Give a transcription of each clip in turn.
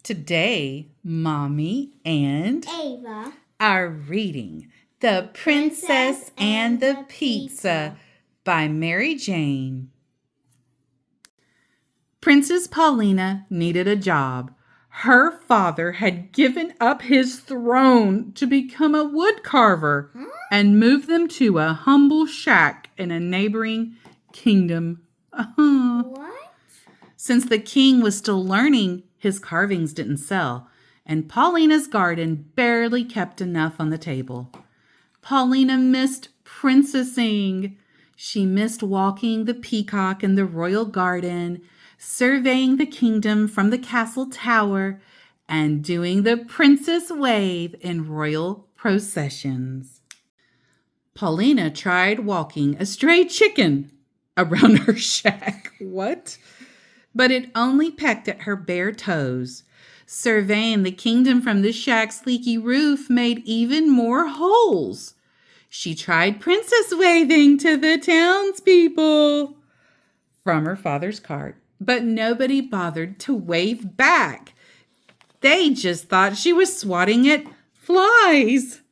Today, Mommy and Ava are reading The Princess and the Pizza by Mary Jane. Princess Paulina needed a job. Her father had given up his throne to become a wood carver and move them to a humble shack in a neighboring kingdom. What? Since the king was still learning, his carvings didn't sell, and Paulina's garden barely kept enough on the table. Paulina missed princessing. She missed walking the peacock in the royal garden, surveying the kingdom from the castle tower, and doing the princess wave in royal processions. Paulina tried walking a stray chicken around her shack. What? But it only pecked at her bare toes. Surveying the kingdom from the shack's leaky roof made even more holes. She tried princess waving to the townspeople from her father's cart, but nobody bothered to wave back. They just thought she was swatting at flies.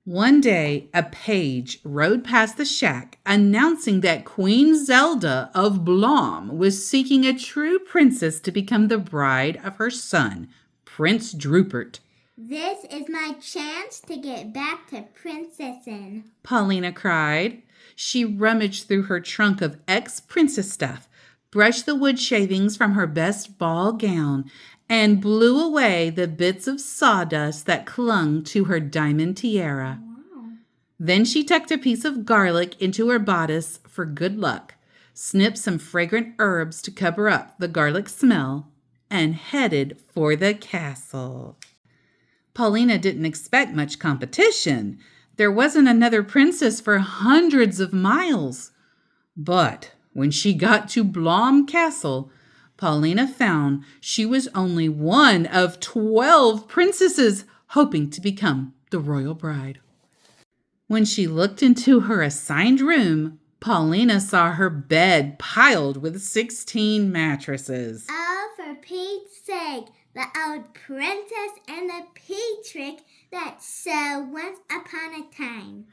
One day, a page rode past the shack announcing that Queen Zelda of Blom was seeking a true princess to become the bride of her son, Prince Drupert. This is my chance to get back to princessing, Paulina cried. She rummaged through her trunk of ex-princess stuff, brushed the wood shavings from her best ball gown, and blew away the bits of sawdust that clung to her diamond tiara. Wow. Then she tucked a piece of garlic into her bodice for good luck, snipped some fragrant herbs to cover up the garlic smell, and headed for the castle. Paulina didn't expect much competition. There wasn't another princess for hundreds of miles. But when she got to Blom Castle, Paulina found she was only one of 12 princesses hoping to become the royal bride. When she looked into her assigned room, Paulina saw her bed piled with 16 mattresses. Oh, for Pete's sake, the old princess and the pea trick that's so once upon a time.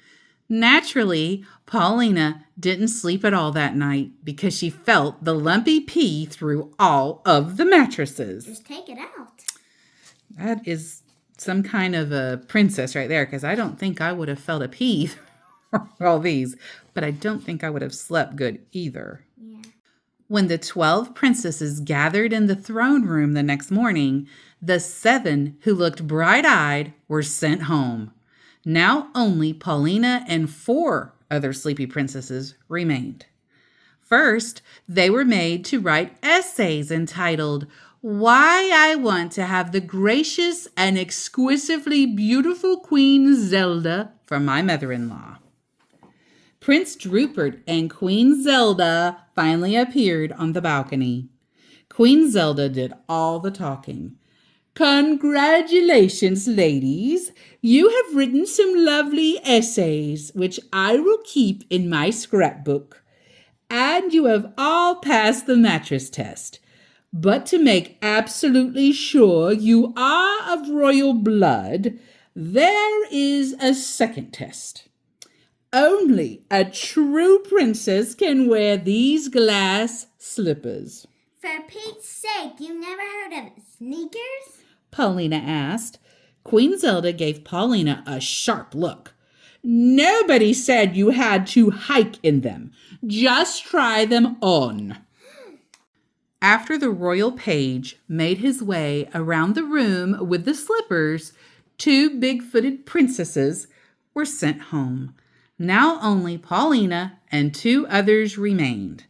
Naturally, Paulina didn't sleep at all that night because she felt the lumpy pea through all of the mattresses. Just take it out. That is some kind of a princess right there, because I don't think I would have felt a pea through all these, but I don't think I would have slept good either. Yeah. When the 12 princesses gathered in the throne room the next morning, the 7 who looked bright-eyed were sent home. Now only Paulina and 4 other sleepy princesses remained. First, they were made to write essays entitled, "Why I Want to Have the Gracious and Exquisitely Beautiful Queen Zelda for My Mother-in-Law." Prince Drupert and Queen Zelda finally appeared on the balcony. Queen Zelda did all the talking. "Congratulations, ladies. You have written some lovely essays, which I will keep in my scrapbook. And you have all passed the mattress test. But to make absolutely sure you are of royal blood, there is a second test. Only a true princess can wear these glass slippers." For Pete's sake, you never heard of sneakers? Paulina asked. Queen Zelda gave Paulina a sharp look. "Nobody said you had to hike in them. Just try them on." After the royal page made his way around the room with the slippers, 2 big-footed princesses were sent home. Now only Paulina and 2 others remained.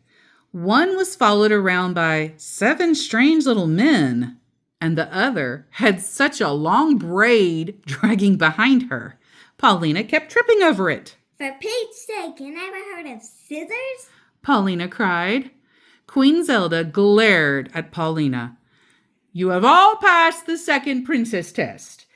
One was followed around by 7 strange little men, and the other had such a long braid dragging behind her. Paulina kept tripping over it. For Pete's sake, you never heard of scissors? Paulina cried. Queen Zelda glared at Paulina. "You have all passed the second princess test.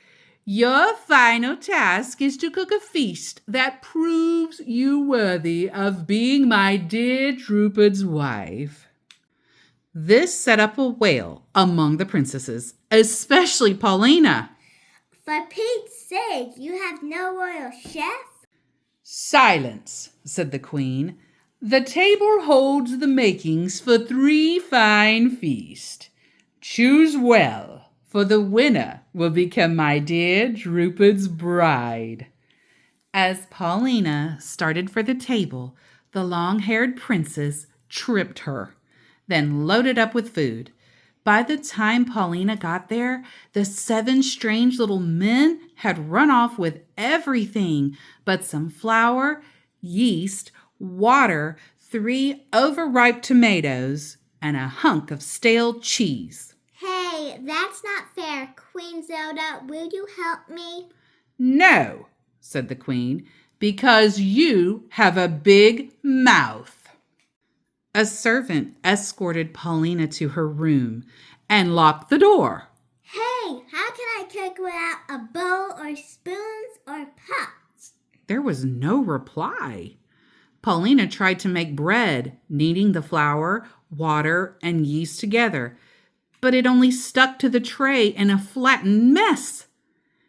Your final task is to cook a feast that proves you worthy of being my dear Drupert's wife." This set up a wail among the princesses, especially Paulina. For Pete's sake, you have no royal chef? Silence, said the queen. The table holds the makings for 3 fine feasts. Choose well, for the winner will become my dear Drupad's bride. As Paulina started for the table, the long-haired princess tripped her, then loaded up with food. By the time Paulina got there, the 7 strange little men had run off with everything but some flour, yeast, water, 3 overripe tomatoes, and a hunk of stale cheese. Hey, that's not fair. Queen Zelda, will you help me? No, said the queen, because you have a big mouth. A servant escorted Paulina to her room and locked the door. Hey, how can I cook without a bowl or spoons or pots? There was no reply. Paulina tried to make bread, kneading the flour, water, and yeast together, but it only stuck to the tray in a flattened mess.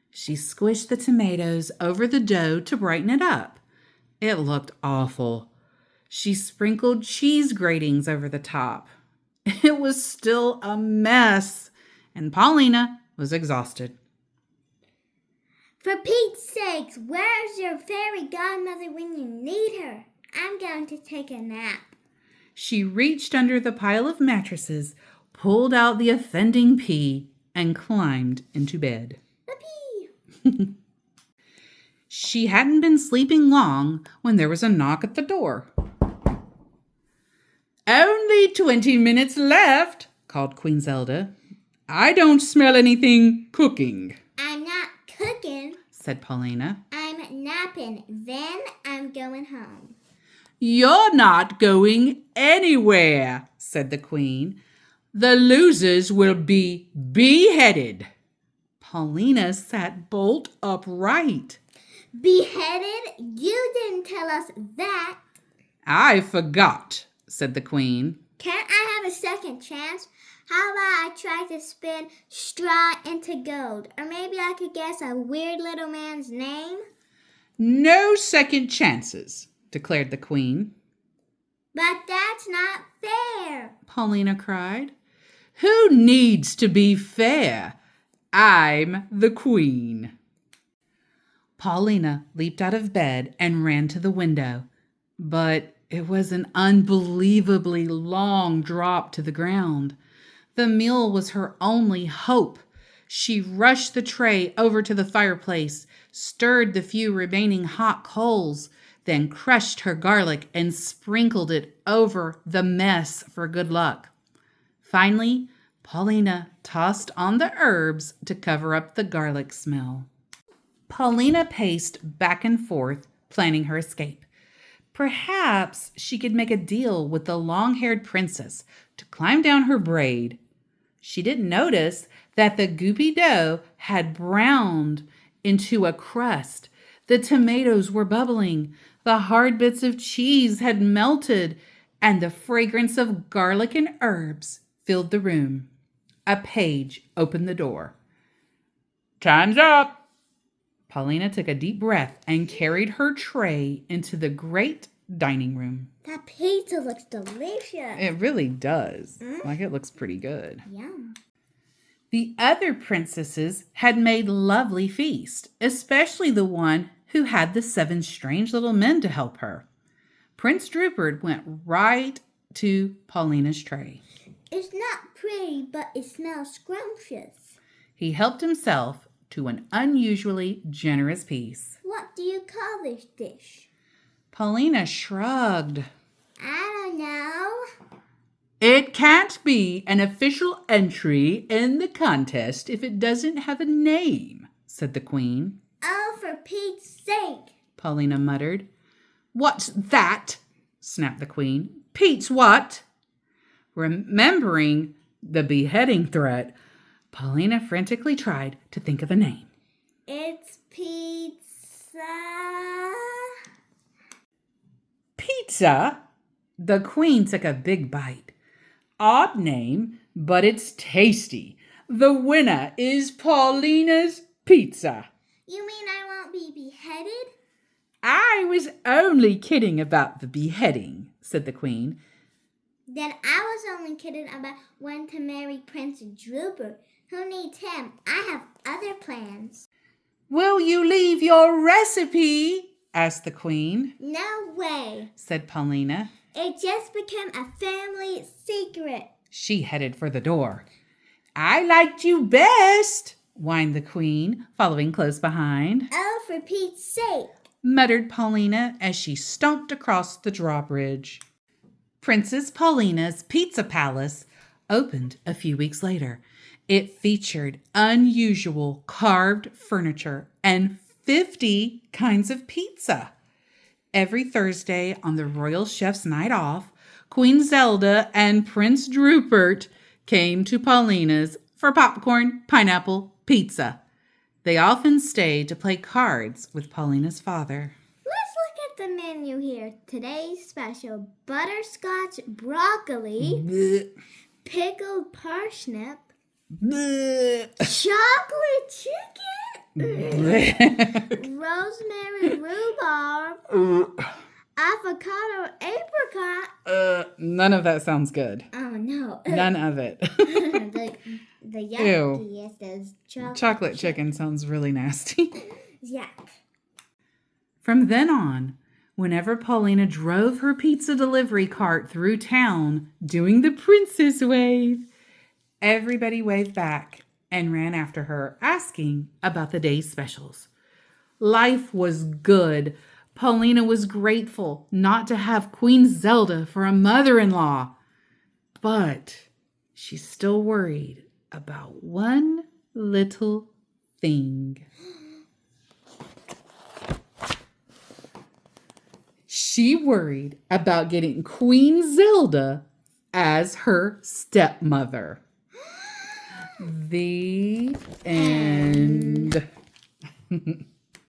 She squished the tomatoes over the dough to brighten it up. It looked awful. She sprinkled cheese gratings over the top. It was still a mess, and Paulina was exhausted. For Pete's sakes, where's your fairy godmother when you need her? I'm going to take a nap. She reached under the pile of mattresses, pulled out the offending pea, and climbed into bed. The pea! She hadn't been sleeping long when there was a knock at the door. Only 20 minutes left, called Queen Zelda. I don't smell anything cooking. I'm not cooking, said Paulina. I'm napping. Then I'm going home. You're not going anywhere, said the queen. The losers will be beheaded. Paulina sat bolt upright. Beheaded? You didn't tell us that. I forgot, said the queen. Can't I have a second chance? How about I try to spin straw into gold? Or maybe I could guess a weird little man's name? No second chances, declared the queen. But that's not fair, Paulina cried. Who needs to be fair? I'm the queen. Paulina leaped out of bed and ran to the window, but it was an unbelievably long drop to the ground. The meal was her only hope. She rushed the tray over to the fireplace, stirred the few remaining hot coals, then crushed her garlic and sprinkled it over the mess for good luck. Finally, Paulina tossed on the herbs to cover up the garlic smell. Paulina paced back and forth, planning her escape. Perhaps she could make a deal with the long-haired princess to climb down her braid. She didn't notice that the goopy dough had browned into a crust. The tomatoes were bubbling. The hard bits of cheese had melted, and the fragrance of garlic and herbs filled the room. A page opened the door. Time's up. Paulina took a deep breath and carried her tray into the great dining room. That pizza looks delicious. It really does. Like, it looks pretty good. Yum. The other princesses had made lovely feast, especially the one who had the 7 strange little men to help her. Prince Drupad went right to Paulina's tray. It's not pretty, but it smells scrumptious. He helped himself to an unusually generous piece. What do you call this dish? Paulina shrugged. I don't know. It can't be an official entry in the contest if it doesn't have a name, said the queen. Oh, for Pete's sake, Paulina muttered. What's that? Snapped the queen. Pete's what? Remembering the beheading threat, Paulina frantically tried to think of a name. it's pizza. Pizza? The queen took a big bite. Odd name, but it's tasty. The winner is Paulina's Pizza. You mean I won't be beheaded? I was only kidding about the beheading, said the Queen. Then I was only kidding about when to marry Prince Drooper. Who needs him? I have other plans. Will you leave your recipe? Asked the Queen. No way, Said Paulina. It just became a family secret. She headed for the door. I liked you best, whined the Queen, following close behind. Oh, for Pete's sake. Muttered Paulina as she stomped across the drawbridge. Princess Paulina's Pizza Palace opened a few weeks later. It featured unusual carved furniture and 50 kinds of pizza. Every Thursday on the royal chef's night off, Queen Zelda and Prince Drupert came to Paulina's for popcorn, pineapple, pizza. They often stayed to play cards with Paulina's father. Let's look at the menu here. Today's special: butterscotch broccoli, Blech, pickled parsnip, blech, chocolate chicken, blech. rosemary rhubarb, avocado apricot. None of that sounds good. Oh no. None of it. the yuckiest is Chocolate chicken sounds really nasty. Yuck. From then on, whenever Paulina drove her pizza delivery cart through town doing the princess wave, everybody waved back and ran after her, asking about the day's specials. Life was good. Paulina was grateful not to have Queen Zelda for a mother-in-law, but she's still worried about one little thing. She worried about getting Queen Zelda as her stepmother. The end.